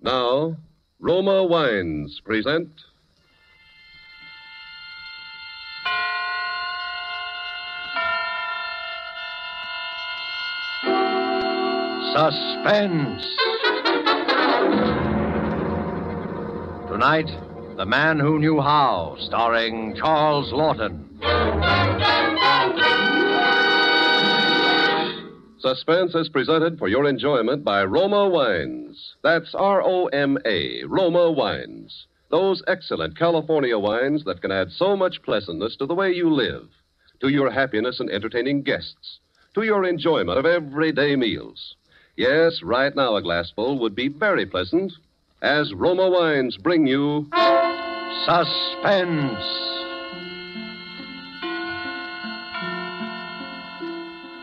Now, Roma Wines present... Suspense. Tonight, The Man Who Knew How, starring Charles Lawton. Suspense is presented for your enjoyment by Roma Wines. That's R-O-M-A, Roma Wines. Those excellent California wines that can add so much pleasantness to the way you live, to your happiness in entertaining guests, to your enjoyment of everyday meals. Yes, right now a glassful would be very pleasant as Roma Wines bring you... Suspense.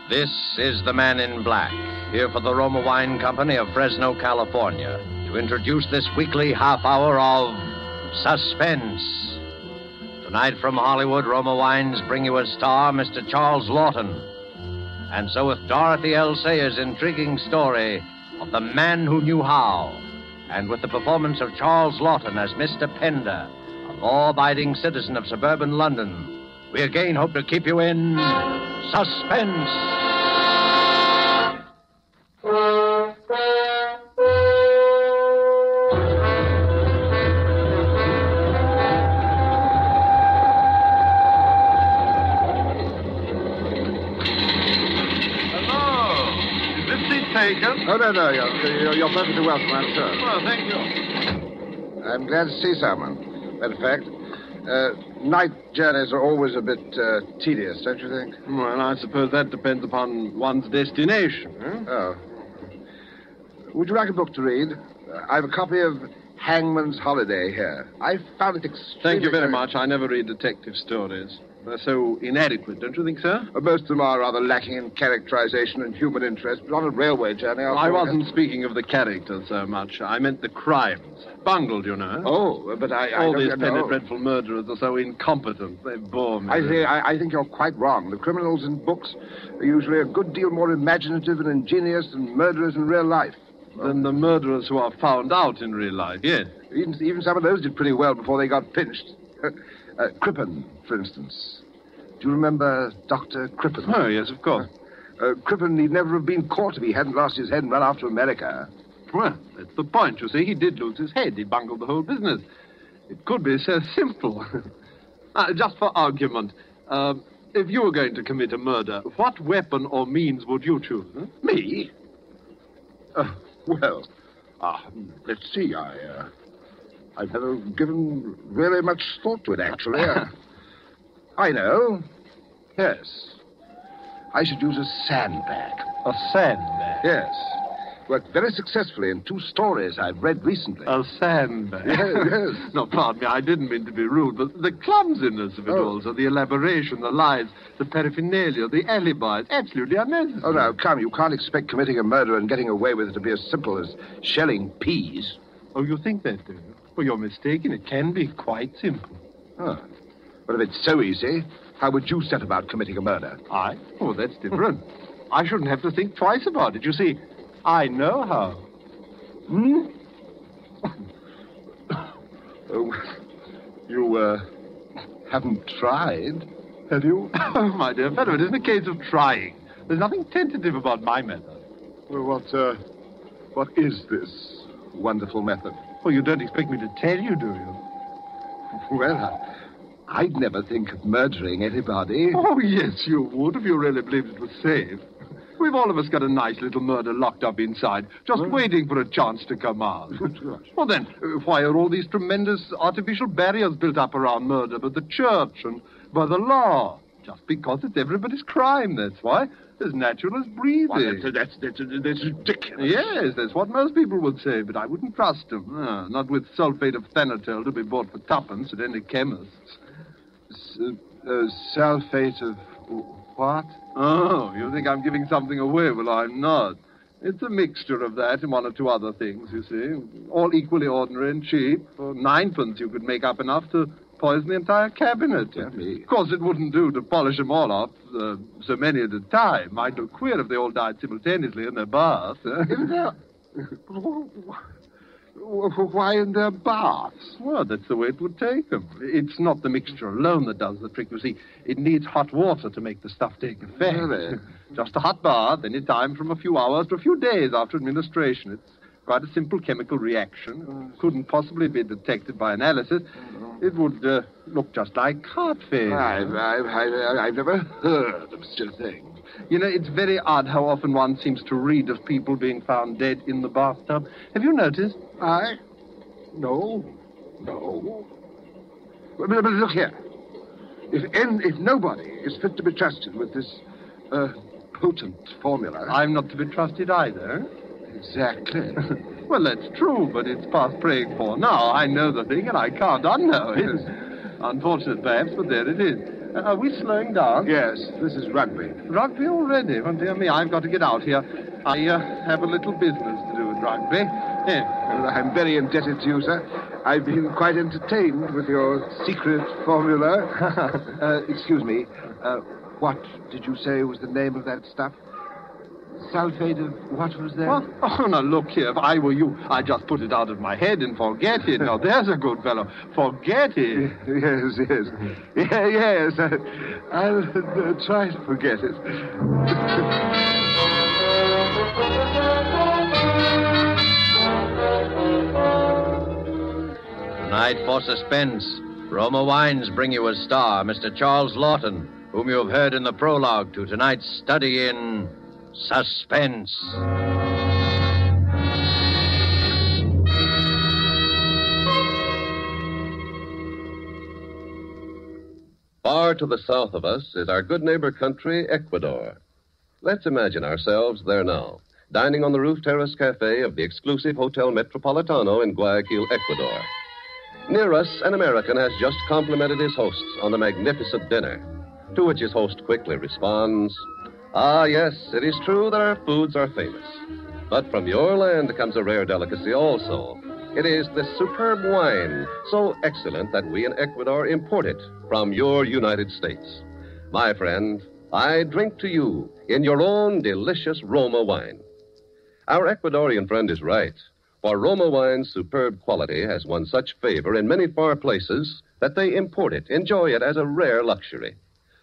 This is the Man in Black, here for the Roma Wine Company of Fresno, California, to introduce this weekly half hour of Suspense. Tonight from Hollywood, Roma Wines bring you a star, Mr. Charles Lawton. And so with Dorothy L. Sayers' intriguing story of The Man Who Knew How, and with the performance of Charles Lawton as Mr. Pender, a law-abiding citizen of suburban London, we again hope to keep you in suspense. Taken? Oh, no. You're perfectly welcome, I'm sure. Well, thank you. I'm glad to see someone. Matter of fact, night journeys are always a bit tedious, don't you think? Well, I suppose that depends upon one's destination. Huh? Oh. Would you like a book to read? I've a copy of Hangman's Holiday here. I found it extremely... Thank you very much. I never read detective stories. They're so inadequate, don't you think, sir? Most of them are rather lacking in characterization and human interest, but on a railway journey... I wasn't speaking of the characters so much. I meant the crimes. Bungled, you know. Oh, but I All don't these know. penny dreadful murderers are so incompetent. They bore me. I think you're quite wrong. The criminals in books are usually a good deal more imaginative and ingenious than murderers in real life. Than the murderers who are found out in real life, yes. Even some of those did pretty well before they got pinched. Crippen, for instance. Do you remember Dr. Crippen? Oh, yes, of course. Crippen need never have been caught if he hadn't lost his head and run off to America. Well, that's the point, you see. He did lose his head. He bungled the whole business. It could be so simple. Just for argument, if you were going to commit a murder, what weapon or means would you choose? Huh? Me? Let's see. I've never given really much thought to it, actually. I know. Yes. I should use a sandbag. A sandbag? Yes. Worked very successfully in 2 stories I've read recently. A sandbag? Yes. No, pardon me, I didn't mean to be rude, but the clumsiness of it all, so the elaboration, the lies, the paraphernalia, the alibis, absolutely unnecessary. Oh, now, come, you can't expect committing a murder and getting away with it to be as simple as shelling peas. Oh, you think that, do you? Well, you're mistaken. It can be quite simple. Oh. Well, if it's so easy, how would you set about committing a murder? I? Oh, that's different. I shouldn't have to think twice about it. You see, I know how. Hmm? Oh, you, haven't tried, have you? Oh, my dear fellow, it isn't a case of trying. There's nothing tentative about my method. Well, what is this wonderful method? Oh, you don't expect me to tell you, do you? Well, I'd never think of murdering anybody. Oh, yes, you would if you really believed it was safe. We've all of us got a nice little murder locked up inside, just waiting for a chance to come out. Well, then, why are all these tremendous artificial barriers built up around murder by the church and by the law? Just because it's everybody's crime, that's why. As natural as breathing. Well, that's ridiculous. Yes, that's what most people would say, but I wouldn't trust them. Not with sulfate of thanatol to be bought for 2p at any chemist's. Sulfate of what? Oh, you think I'm giving something away? Well, I'm not. It's a mixture of that and 1 or 2 other things, you see. All equally ordinary and cheap. For 9p you could make up enough to poison the entire cabinet. Of course, it wouldn't do to polish them all off, so many at a time. I'd look queer if they all died simultaneously in their bath. Why in their baths? Well, that's the way it would take them. It's not the mixture alone that does the trick. You see, it needs hot water to make the stuff take effect. Really? Just a hot bath, any time from a few hours to a few days after administration. It's quite a simple chemical reaction. Couldn't possibly be detected by analysis. It would look just like heart failure. I've never heard of such a thing. You know, it's very odd how often one seems to read of people being found dead in the bathtub. Have you noticed? No. But look here. If nobody is fit to be trusted with this potent formula... I'm not to be trusted either. Exactly. Well, that's true, but it's past praying for now. I know the thing, and I can't unknow it. Unfortunate, perhaps, but there it is. Are we slowing down? Yes, this is rugby. Rugby already? Well, dear me, I've got to get out here. I have a little business to do with rugby. Well, I'm very indebted to you, sir. I've been quite entertained with your secret formula. Excuse me. What did you say was the name of that stuff? Sulfate of what was that? What? Oh, now, look here. If I were you, I'd just put it out of my head and forget it. Now, there's a good fellow. Forget it. Yes. I'll try to forget it. Tonight for Suspense, Roma Wines bring you a star, Mr. Charles Lawton, whom you have heard in the prologue to tonight's study in Suspense. Far to the south of us is our good neighbor country, Ecuador. Let's imagine ourselves there now, dining on the roof terrace cafe of the exclusive Hotel Metropolitano in Guayaquil, Ecuador. Near us, an American has just complimented his hosts on a magnificent dinner, to which his host quickly responds, "Ah, yes, it is true that our foods are famous. But from your land comes a rare delicacy also. It is this superb wine, so excellent that we in Ecuador import it from your United States. My friend, I drink to you in your own delicious Roma wine." Our Ecuadorian friend is right, for Roma wine's superb quality has won such favor in many far places that they import it, enjoy it as a rare luxury.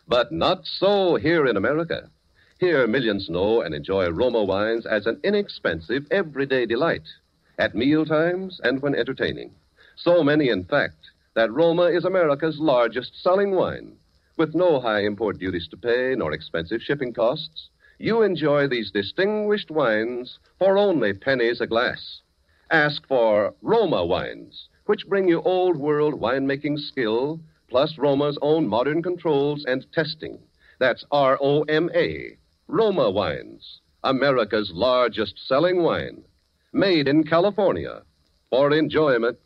But not so here in America. Here, millions know and enjoy Roma wines as an inexpensive, everyday delight, at meal times and when entertaining. So many, in fact, that Roma is America's largest selling wine. With no high import duties to pay, nor expensive shipping costs, you enjoy these distinguished wines for only pennies a glass. Ask for Roma wines, which bring you old-world winemaking skill, plus Roma's own modern controls and testing. That's ROMA. Roma Wines, America's largest selling wine, made in California for enjoyment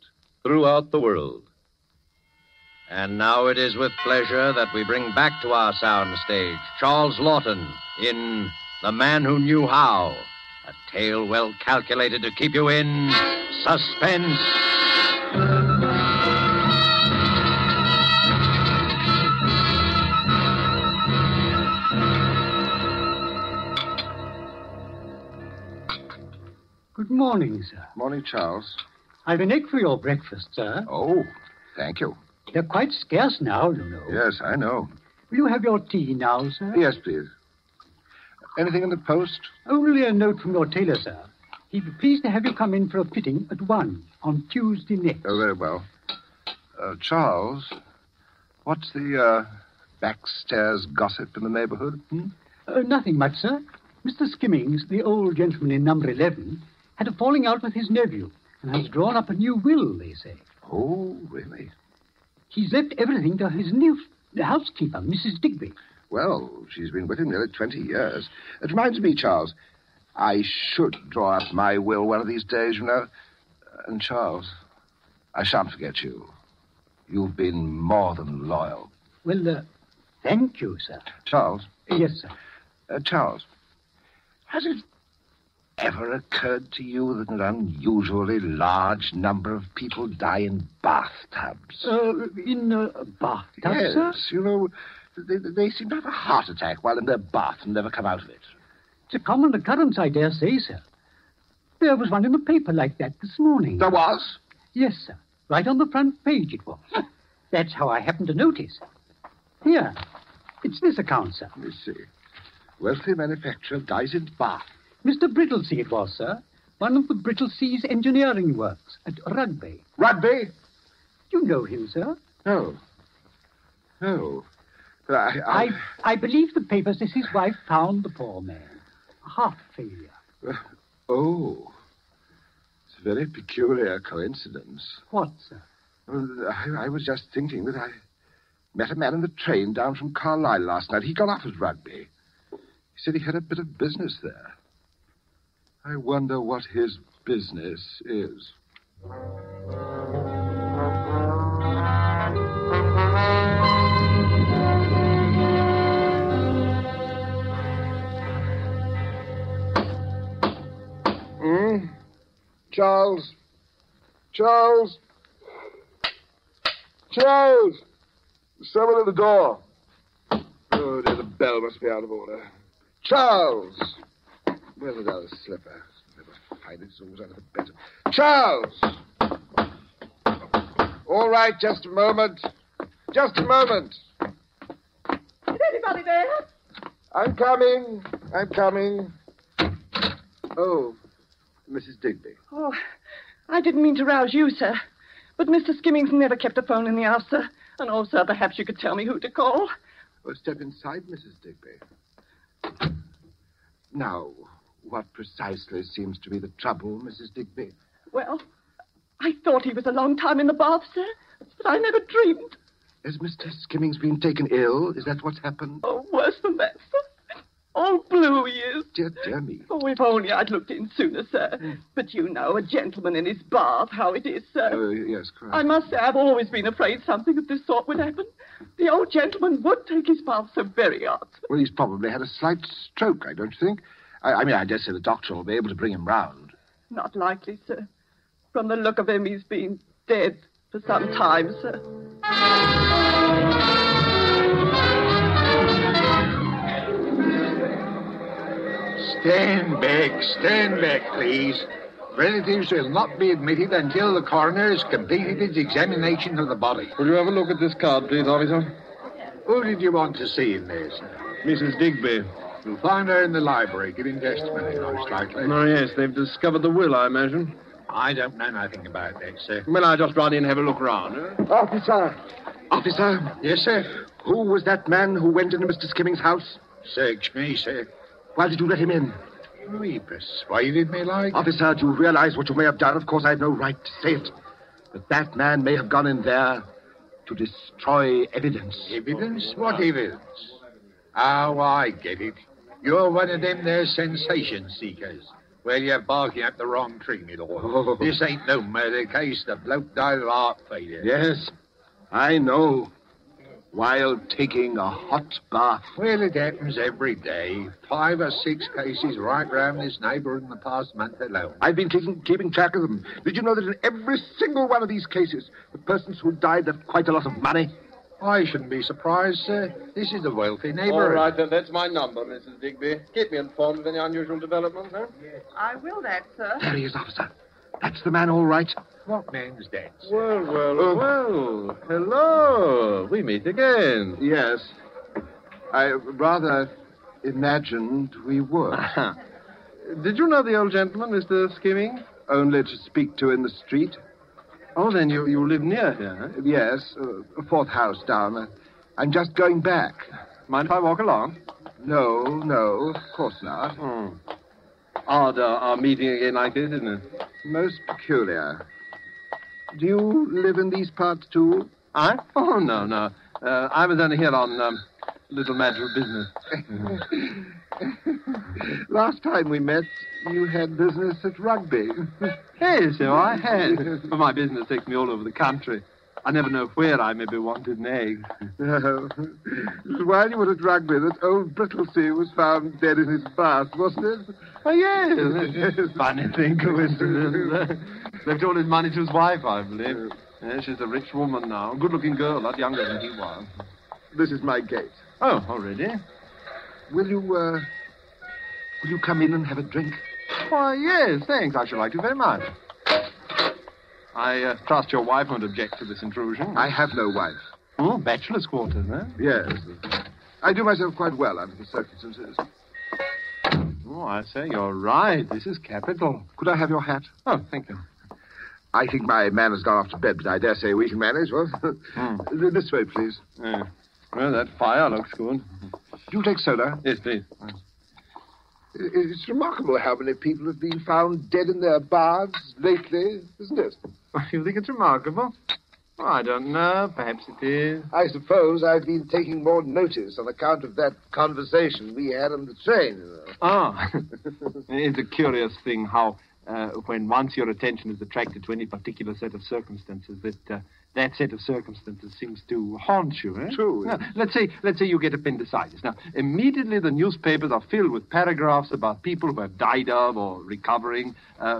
throughout the world. And now it is with pleasure that we bring back to our soundstage Charles Lawton in The Man Who Knew How, a tale well calculated to keep you in suspense. Good morning, sir. Morning, Charles. I've an egg for your breakfast, sir. Oh, thank you. They're quite scarce now, you know. Yes, I know. Will you have your tea now, sir? Yes, please. Anything in the post? Only a note from your tailor, sir. He'd be pleased to have you come in for a fitting at 1 on Tuesday next. Oh, very well. Charles, what's the backstairs gossip in the neighborhood? Nothing much, sir. Mr. Skimmings, the old gentleman in number 11, had a falling out with his nephew and has drawn up a new will, they say. Oh, really? He's left everything to his new housekeeper, Mrs. Digby. Well, she's been with him nearly 20 years. It reminds me, Charles, I should draw up my will one of these days, you know. And, Charles, I shan't forget you. You've been more than loyal. Well, thank you, sir. Charles? Yes, sir. Charles, has it ever occurred to you that an unusually large number of people die in bathtubs? In bathtubs, yes, sir? You know, they seem to have a heart attack while in their bath and never come out of it. It's a common occurrence, I dare say, sir. There was one in the paper like that this morning. There was? Yes, sir. Right on the front page it was. That's how I happened to notice. Here. It's this account, sir. Let me see. Wealthy manufacturer dies in Bath. Mr. Brittlesea it was, sir. One of the Brittlesea's engineering works at Rugby. Rugby? You know him, sir? No. No. But I believe the paper says his wife found the poor man. Heart failure. Oh. It's a very peculiar coincidence. What, sir? Well, I was just thinking that I met a man in the train down from Carlisle last night. He got off at Rugby. He said he had a bit of business there. I wonder what his business is. Charles? Charles? Charles! Someone at the door. Oh, dear, the bell must be out of order. Charles! Where's the other slipper? Never find it. It's always under the bed. Charles! All right, just a moment. Just a moment. Is anybody there? I'm coming. I'm coming. Oh, Mrs. Digby. Oh, I didn't mean to rouse you, sir. But Mr. Skimmings never kept a phone in the house, sir. And oh, sir, perhaps you could tell me who to call. Well, step inside, Mrs. Digby. Now, what precisely seems to be the trouble, Mrs. Digby? Well, I thought he was a long time in the bath, sir. But I never dreamed. Has Mr. Skimmings been taken ill? Is that what's happened? Oh, worse than that, sir. All blue he is. Dear me. Oh, if only I'd looked in sooner, sir. But you know, a gentleman in his bath, how it is, sir. Oh, yes, correct. I must say I've always been afraid something of this sort would happen. The old gentleman would take his bath so very hard. Well, he's probably had a slight stroke, I don't think. I mean, I dare say the doctor will be able to bring him round. Not likely, sir. From the look of him, he's been dead for some time, sir. Stand back, please. Relatives will not be admitted until the coroner has completed his examination of the body. Will you have a look at this card, please, officer? Who did you want to see in there, sir? Mrs. Digby. You'll find her in the library, giving testimony, most likely. Oh, yes, they've discovered the will, I imagine. I don't know nothing about that, sir. Well, I just run in and have a look round. Officer! Officer! Yes, sir? Who was that man who went into Mr. Skimmings' house? Search me, sir. Why did you let him in? Oh, he persuaded me like. Officer, do you realize what you may have done? Of course, I have no right to say it. But that man may have gone in there to destroy evidence. Evidence? What evidence? Oh, I get it. You're one of them there sensation seekers. Well, you're barking up the wrong tree, my lord. Oh. This ain't no murder case. The bloke died of heart failure. Yes, I know. While taking a hot bath. Well, it happens every day. 5 or 6 cases right round this neighbourhood in the past month alone. I've been keeping track of them. Did you know that in every single one of these cases, the persons who died had quite a lot of money? I shouldn't be surprised, sir. This is a wealthy All neighbourhood. right, then, that's my number, Mrs. Digby. Keep me informed of any unusual developments, huh? I will that, sir. There he is, officer. That's the man, all right. What man's that, sir? Well. Hello. We meet again. Yes. I rather imagined we were. Did you know the old gentleman, Mr. Skimming? Only to speak to in the street. Oh, then you live near here, huh? Yes, a 4th house down. I'm just going back. Mind if I walk along? No, of course not. Odd, our meeting again like this, isn't it? Most peculiar. Do you live in these parts, too? I? Oh, no. I was only here on a little matter of business. Last time we met, you had business at Rugby. Hey, so I had. But my business takes me all over the country. I never know where I may be wanted an egg. While you were at Rugby, that old Brittlesea was found dead in his bath, wasn't it? Oh, yes. Funny thing, coincidence. Left all his money to his wife, I believe. Yeah, she's a rich woman now. A good-looking girl, a lot younger than he was. This is my gate. Oh, already? Will you come in and have a drink? Why, yes, thanks. I should like to very much. I trust your wife won't object to this intrusion. I have no wife. Oh, bachelor's quarters, eh? Yes. I do myself quite well under the circumstances. Oh, I say, you're right. This is capital. Could I have your hat? Oh, thank you. I think my man has gone off to bed, but I dare say we can manage. Well, this way, please. Well, that fire looks good. Do you take soda? Yes, please. It's remarkable how many people have been found dead in their baths lately, isn't it? You think it's remarkable? Oh, I don't know. Perhaps it is. I suppose I've been taking more notice on account of that conversation we had on the train. Ah. It's a curious thing how, when once your attention is attracted to any particular set of circumstances, that set of circumstances seems to haunt you, eh? True. Now, let's say you get appendicitis. Now, immediately the newspapers are filled with paragraphs about people who have died of or recovering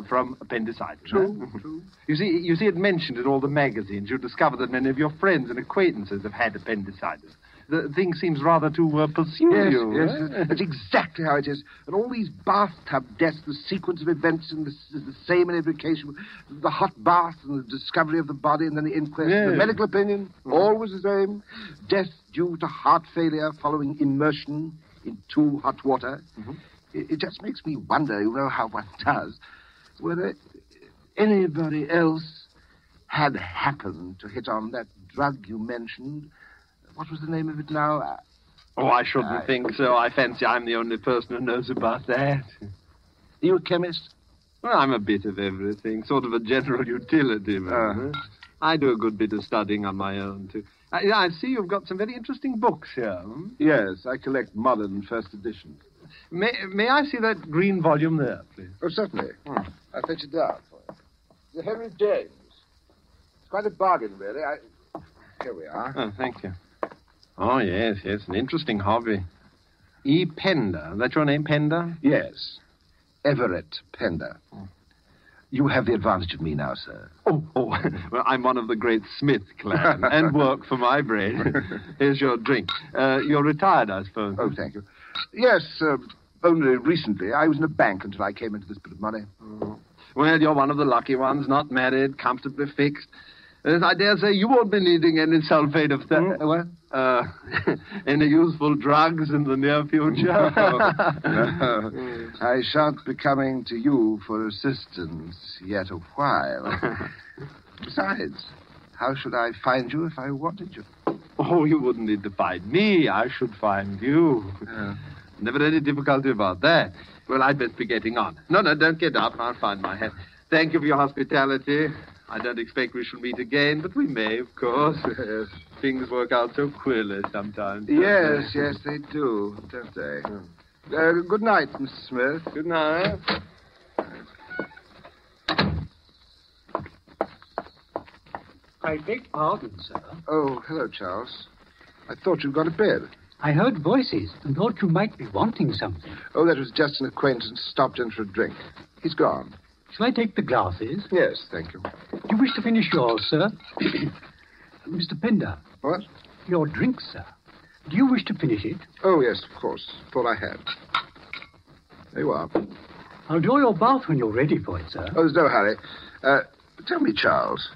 from appendicitis. True, eh? true. You see it mentioned in all the magazines. You discover that many of your friends and acquaintances have had appendicitis. The thing seems rather to pursue you. Yes. That's exactly how it is. And all these bathtub deaths, the sequence of events is the same in every case. The hot bath and the discovery of the body and then the inquest. Yes. The medical opinion, always the same. Death due to heart failure following immersion in too hot water. Mm-hmm. It just makes me wonder, you know how one does, whether anybody else had happened to hit on that drug you mentioned. What was the name of it now? Oh, I shouldn't think so. I fancy I'm the only person who knows about that. Are you a chemist? Well, I'm a bit of everything. Sort of a general utility man. I do a good bit of studying on my own, too. I see you've got some very interesting books here. Hmm? Yes, I collect modern first editions. May I see that green volume there, please? Oh, certainly. I'll fetch it down for you. The Henry James. It's quite a bargain, really. Here we are. Oh, thank you. Oh, yes, an interesting hobby. E. Pender. That's your name, Pender? Yes. Everett Pender. You have the advantage of me now, sir. Oh. Well, I'm one of the great Smith clan and work for my brain. Here's your drink. You're retired, I suppose. Oh, thank you. Yes, only recently. I was in a bank until I came into this bit of money. Oh. Well, you're one of the lucky ones, not married, comfortably fixed. I dare say you won't be needing any sulfate of... What? Any useful drugs in the near future? No. I shan't be coming to you for assistance yet a while. Besides, how should I find you if I wanted you? Oh, you wouldn't need to find me. I should find you. Never any difficulty about that. Well, I'd best be getting on. No, don't get up. I'll find my hat. Thank you for your hospitality. I don't expect we shall meet again, but we may, of course. Things work out so queerly sometimes. Yes, they do, don't they? Good night, Mr. Smith. Good night. I beg pardon, sir. Oh, hello, Charles. I thought you'd gone to bed. I heard voices and thought you might be wanting something. Oh, that was just an acquaintance stopped in for a drink. He's gone. Shall I take the glasses? Yes, thank you. Do you wish to finish yours, sir? Mr. Pender. What? Your drink, sir. Do you wish to finish it? Oh, yes, of course. Thought I had. There you are. I'll draw your bath when you're ready for it, sir. Oh, there's no hurry. Tell me, Charles,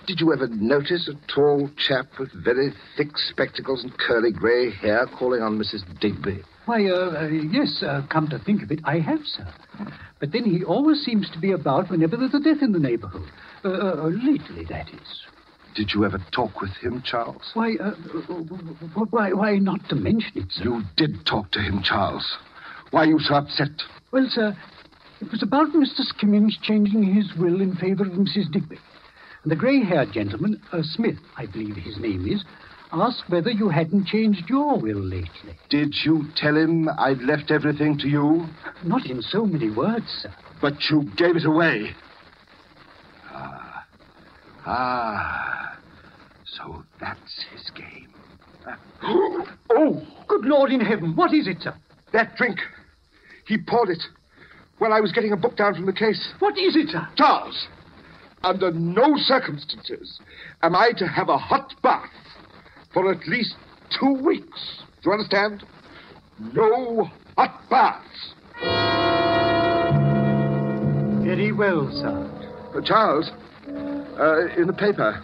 did you ever notice a tall chap with very thick spectacles and curly grey hair calling on Mrs. Digby? Why, yes, come to think of it, I have, sir. But then he always seems to be about whenever there's a death in the neighborhood. Lately, that is. Did you ever talk with him, Charles? Why not to mention it, sir? You did talk to him, Charles. Why are you so upset? Well, sir, it was about Mr. Skimmings changing his will in favor of Mrs. Digby. And the grey-haired gentleman, Smith, I believe his name is, asked whether you hadn't changed your will lately. Did you tell him I'd left everything to you? Not in so many words, sir. But you gave it away. So that's his game. Oh, good Lord in heaven, what is it, sir? That drink. He poured it while I was getting a book down from the case. What is it, sir? Charles, under no circumstances am I to have a hot bath for at least 2 weeks. Do you understand? No hot baths. Very well, sir. Charles, in the paper,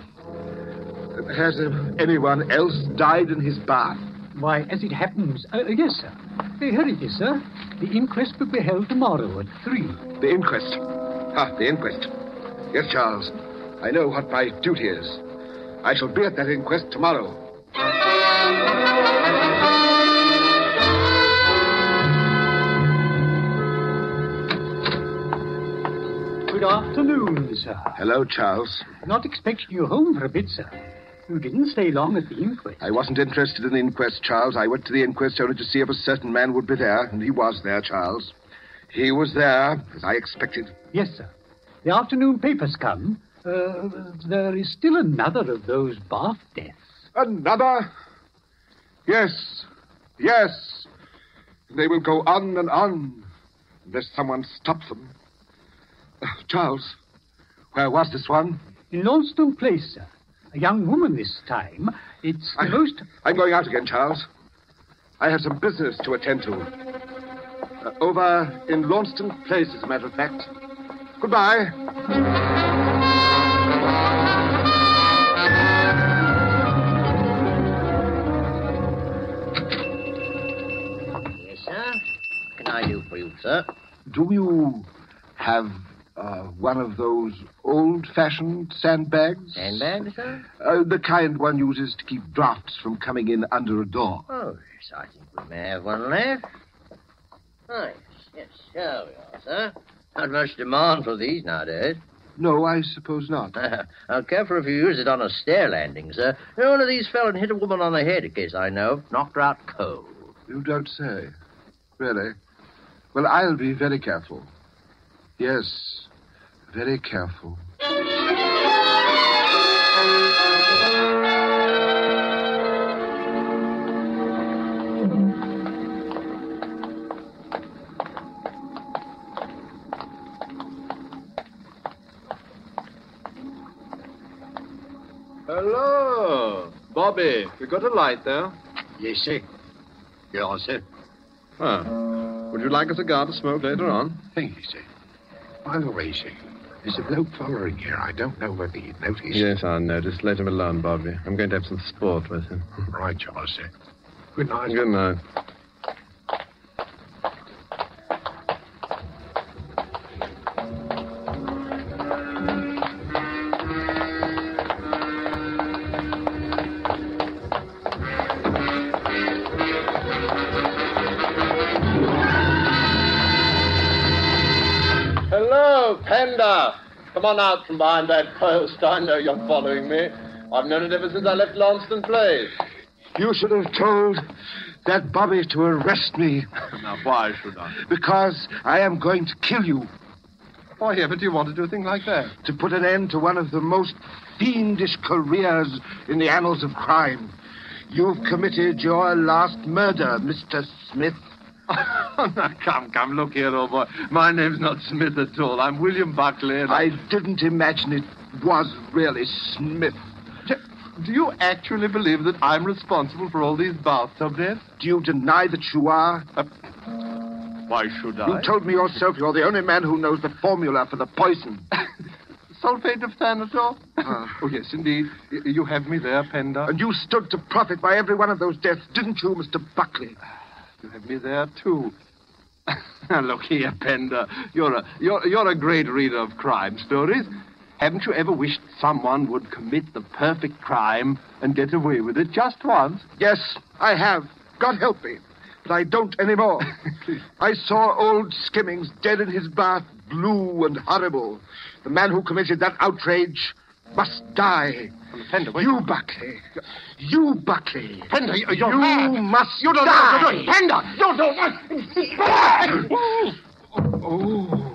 has anyone else died in his bath? Why, as it happens... yes, sir. Here it is, sir. The inquest will be held tomorrow at 3. The inquest. The inquest. Yes, Charles. I know what my duty is. I shall be at that inquest tomorrow. Good afternoon, sir. Hello, Charles. Not expecting you home for a bit, sir. You didn't stay long at the inquest. I wasn't interested in the inquest, Charles. I went to the inquest only to see if a certain man would be there, and he was there, Charles. He was there, as I expected. Yes, sir. The afternoon papers come. There is still another of those bath deaths. Another? Yes. Yes. They will go on and on, unless someone stops them. Charles, where was this one? In Launceston Place, sir. A young woman this time. It's the most... I'm going out again, Charles. I have some business to attend to. Over in Launceston Place, as a matter of fact. Goodbye. Yes, sir. What can I do for you, sir? Do you have one of those old-fashioned sandbags? Sandbags, sir? The kind one uses to keep drafts from coming in under a door. Oh, yes, I think we may have one left. Oh, yes, here we are, sir. Not much demand for these nowadays. No, I suppose not. I'll careful if you use it on a stair landing, sir. One of these fell and hit a woman on the head, a case I know of. Knocked her out cold. You don't say. Really? Well, I'll be very careful. Yes, very careful. Hello. Bobby, you got a light there? Yes, sir. Yes, sir. Would you like a cigar to smoke later on? Thank you, sir. By the way, sir, there's a bloke following here. I don't know whether you'd noticed. Yes, I noticed. Let him alone, Bobby. I'm going to have some sport with him. Right, Charles, sir. Good night. Good night. Hello, Panda. Come on out from behind that post. I know you're following me. I've known it ever since I left Launceston Place. You should have told that Bobby to arrest me. Now, why should I? Because I am going to kill you. Why ever do you want to do a thing like that? To put an end to one of the most fiendish careers in the annals of crime. You've committed your last murder, Mr. Smith. Now, come, look here, old boy. My name's not Smith at all. I'm William Buckley. And I didn't imagine it was really Smith. Do you actually believe that I'm responsible for all these bathtub deaths? Do you deny that you are? Why should I? You told me yourself you're the only man who knows the formula for the poison. Sulfate of Thanator? Oh, yes, indeed. You have me there, Penda. And you stood to profit by every one of those deaths, didn't you, Mr. Buckley? You have me there, too. Now, look here, Pender. You're a great reader of crime stories. Haven't you ever wished someone would commit the perfect crime and get away with it just once? Yes, I have. God help me. But I don't anymore. I saw old Skimmings dead in his bath, blue and horrible. The man who committed that outrage must die. Pender, wait. You, Buckley. You, Buckley. Pender, you're You mad. must You don't die. know what you're doing. Pender, you don't... Oh.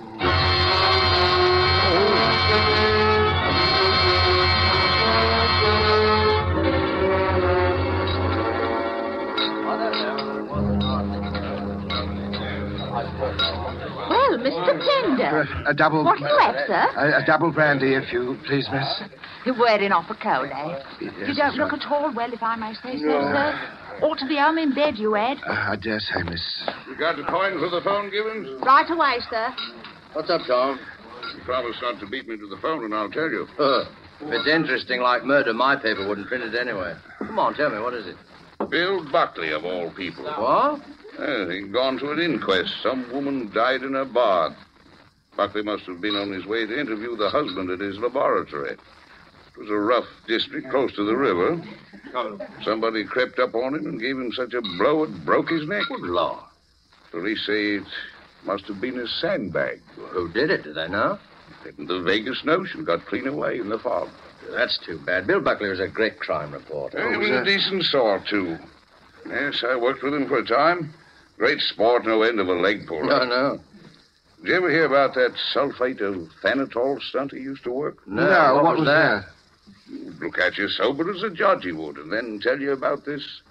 Well, Mr. Pender. A double... What do you have, sir? A double brandy, if you please, miss. You're wearing off a cold, eh? You don't look at all well, if I may say so, sir. Ought to be home in bed, you had. I dare say, miss. You got the coin for the phone, Gibbons? Right away, sir. What's up, Tom? Promise not to beat me to the phone, and I'll tell you. If it's interesting like murder, my paper wouldn't print it anyway. Come on, tell me, what is it? Bill Buckley, of all people. What? He'd gone to an inquest. Some woman died in her bath. Buckley must have been on his way to interview the husband at his laboratory. It was a rough district close to the river. Somebody crept up on him and gave him such a blow it broke his neck. Good Lord. Police say it must have been a sandbag. Who did it? Do they know? Hadn't the vaguest notion. Got clean away in the fog. That's too bad. Bill Buckley was a great crime reporter. He was a decent sort, too. Yes, I worked with him for a time. Great sport, no end of a leg puller. No. Did you ever hear about that sulfate of thanatol stunt he used to work? No, what was that? Look at you sober as a judge he would, and then tell you about this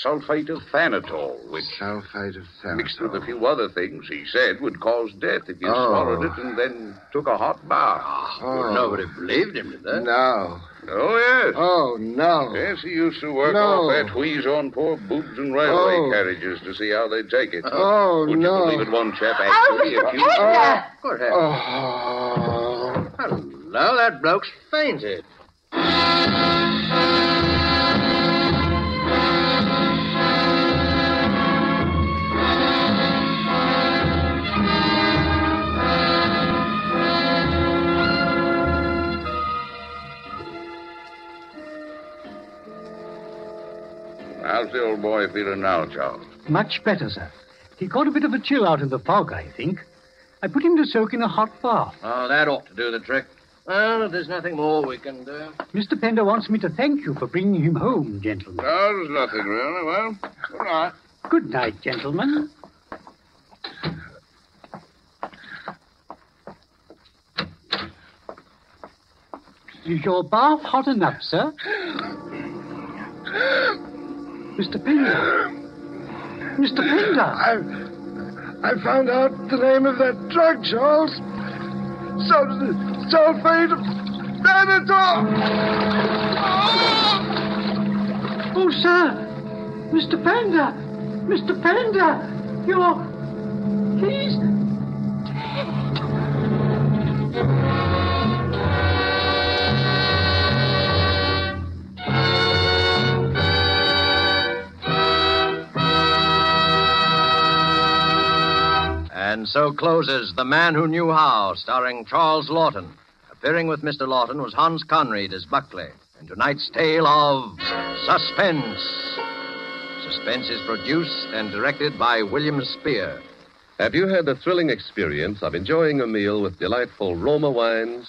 sulfate of thanatol, which, Sulfate of thanatol. mixed with a few other things, he said would cause death if you swallowed it and then took a hot bath. Well, nobody believed him, did they? No. Oh, yes. Oh, no. Yes, he used to work No. off that wheeze on poor boobs and railway carriages to see how they'd take it. Oh, Would no. you believe it, one chap actually accused... Good heavens. Oh. Hello, that bloke's fainted. How's the old boy feeling now, Charles? Much better, sir. He caught a bit of a chill out in the fog, I think. I put him to soak in a hot bath. Oh, that ought to do the trick. Well, if there's nothing more we can do. Mr. Pender wants me to thank you for bringing him home, gentlemen. No, there's nothing really. Well, good night. Good night, gentlemen. Is your bath hot enough, sir? Mr. Pender. Mr. Pender. I found out the name of that drug, Charles. Sulfate of thanatol. Oh, sir. Mr. Pender. Mr. Pender. He's And so closes The Man Who Knew How, starring Charles Lawton. Appearing with Mr. Lawton was Hans Conried as Buckley. And tonight's tale of Suspense. Suspense is produced and directed by William Spear. Have you had the thrilling experience of enjoying a meal with delightful Roma wines?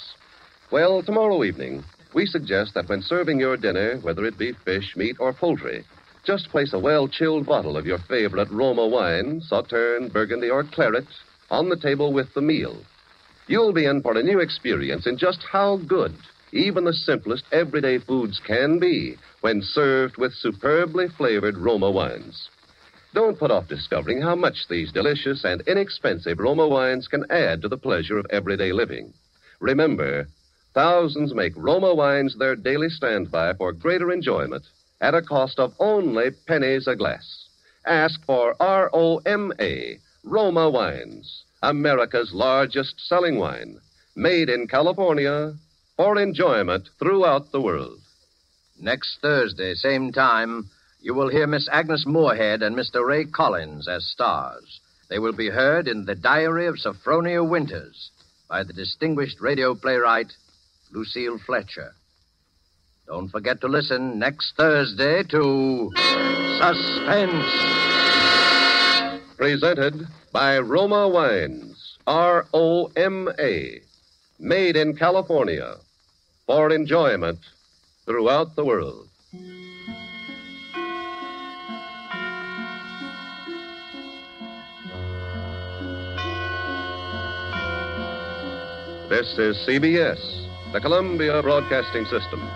Well, tomorrow evening, we suggest that when serving your dinner, whether it be fish, meat, or poultry, just place a well-chilled bottle of your favorite Roma wine, Sauterne, Burgundy, or Claret, on the table with the meal. You'll be in for a new experience in just how good even the simplest everyday foods can be when served with superbly flavored Roma wines. Don't put off discovering how much these delicious and inexpensive Roma wines can add to the pleasure of everyday living. Remember, thousands make Roma wines their daily standby for greater enjoyment at a cost of only pennies a glass. Ask for ROMA, Roma Wines, America's largest selling wine, made in California for enjoyment throughout the world. Next Thursday, same time, you will hear Miss Agnes Moorehead and Mr. Ray Collins as stars. They will be heard in The Diary of Sophronia Winters by the distinguished radio playwright Lucille Fletcher. Don't forget to listen next Thursday to Suspense. Presented by Roma Wines, ROMA, made in California for enjoyment throughout the world. This is CBS, the Columbia Broadcasting System.